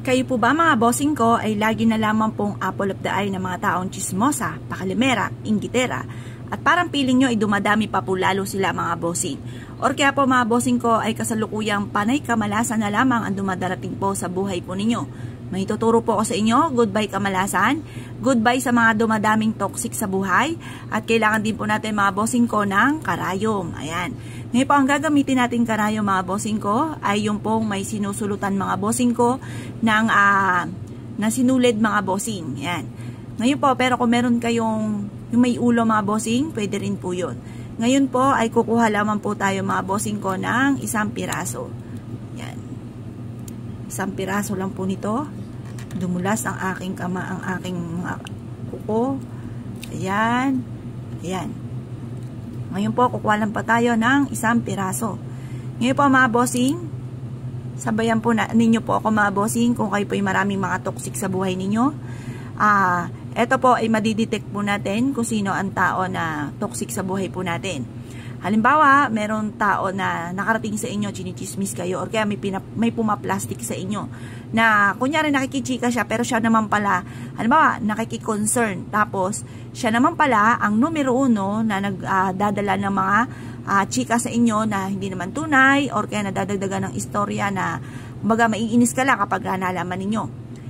Kayo po ba mga bossing ko ay lagi na lamang pong apple of the eye ng mga taong chismosa, pakalimera, inggitera, at parang piling nyo ay dumadami pa po lalo sila mga bossing? Or kaya po mga bossing ko ay kasalukuyang panay kamalasan na lamang ang dumadarating po sa buhay po ninyo? May tuturo po ako sa inyo, goodbye kamalasan, goodbye sa mga dumadaming toxic sa buhay, at kailangan din po natin mga bossing ko ng karayom. Ayan. Ngayon po ang gagamitin natin karayom mga bossing ko ay yung pong may sinusulutan mga bossing ko ng na sinulid mga bossing. Ayan. Ngayon po, pero kung meron kayong yung may ulo mga bossing, pwede rin po yun. Ngayon po ay kukuha lamang po tayo mga bossing ko ng isang piraso. Ayan. Isang piraso lang po nito. Dumulas ang aking mga kuko. Ayan. Ayan. Ngayon po, kukuha lang pa tayo ng isang piraso. Ngayon po mga bossing, sabayan po ninyo po ako mga bossing kung kayo po ay maraming mga toxic sa buhay ninyo. Ito po ay madidetect po natin kung sino ang tao na toxic sa buhay po natin. Halimbawa, meron tao na nakarating sa inyo, chinichismis kayo, or kaya may pumaplastic sa inyo, na kunyari nakikichika siya, pero siya naman pala, halimbawa, nakikikoncern, tapos, siya naman pala, ang numero 1 na nagdadala ng mga chika sa inyo na hindi naman tunay, or kaya nadadagdagan ng istorya na, kumbaga, maiinis ka lang kapag nalaman ninyo.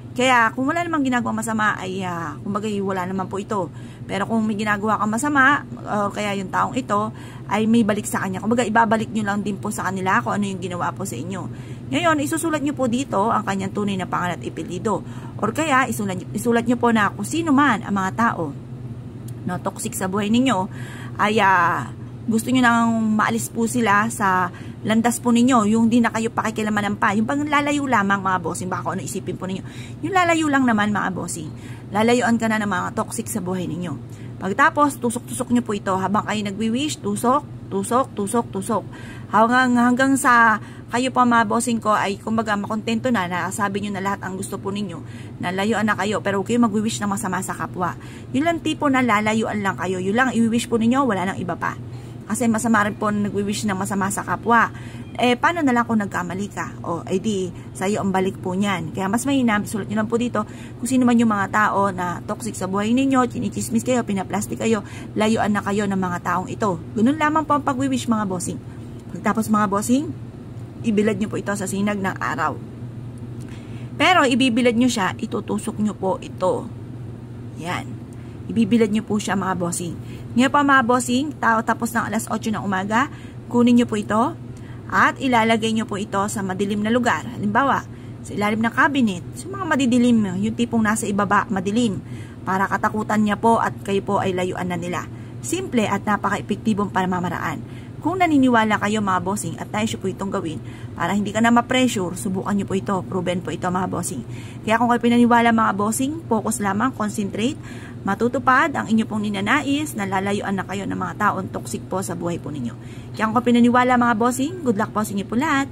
Kaya, kung wala namang ginagawa masama, ay, kumbaga, wala naman po ito. Pero kung may ginagawa kang masama, o kaya yung taong ito, ay may balik sa kanya. Kumbaga, ibabalik nyo lang din po sa kanila kung ano yung ginawa po sa inyo. Ngayon, isusulat nyo po dito ang kanyang tunay na pangalan at ipelyido. Or kaya, isulat nyo po na kung sino man ang mga tao na toxic sa buhay ninyo, ay gusto nyo nang maalis po sila sa landas po ninyo, yung di na kayo pakikilamanan pa, yung pang lalayo lamang mga bossing, baka ano isipin po ninyo, yung lalayo lang naman mga bossing, lalayuan ka na ng mga toxic sa buhay ninyo. Pagtapos, tusok-tusok nyo po ito habang kayo nagwi-wish, tusok, tusok, tusok, tusok, hanggang sa kayo po mga bossing ko ay kumbaga makontento na sabi nyo na lahat ang gusto po ninyo, na layuan na kayo, pero huwag kayo magwi-wish na masama sa kapwa. Yun lang tipo na lalayuan lang kayo, yun lang i-wish po ninyo, wala nang iba pa. Kasi masama rin po nagwi-wish na masama sa kapwa. Paano na lang kung nagkamali ka? O, di, sa'yo ang balik po niyan. Kaya mas mainam, sulat nyo lang po dito, kung sino man yung mga tao na toxic sa buhay ninyo, chinichismis kayo, pinaplastic kayo, layuan na kayo ng mga taong ito. Ganun lamang po ang pag-wish mga bossing. Pagtapos mga bossing, ibilad nyo po ito sa sinag ng araw. Pero, ibibilad nyo siya, itutusok nyo po ito. Yan. Ibibilad nyo po siya mga bossing. Ngayon pa mga bossing, tapos ng alas 8 ng umaga, kunin nyo po ito at ilalagay nyo po ito sa madilim na lugar. Halimbawa, sa ilalim ng cabinet, sa mga madidilim, yung tipong nasa ibaba, madilim, para katakutan niya po at kayo po ay layuan na nila. Simple at napaka-epektibong pamamaraan. Kung naniniwala kayo mga bossing at tayo po itong gawin, para hindi ka na ma-pressure, subukan nyo po ito, proven po ito mga bossing. Kaya kung kayo pinaniwala mga bossing, focus lamang, concentrate, matutupad ang inyo pong ninanais na lalayuan na kayo ng mga taong toxic po sa buhay po ninyo. Kaya kung pinaniwala mga bossing, good luck po sa inyo po lahat.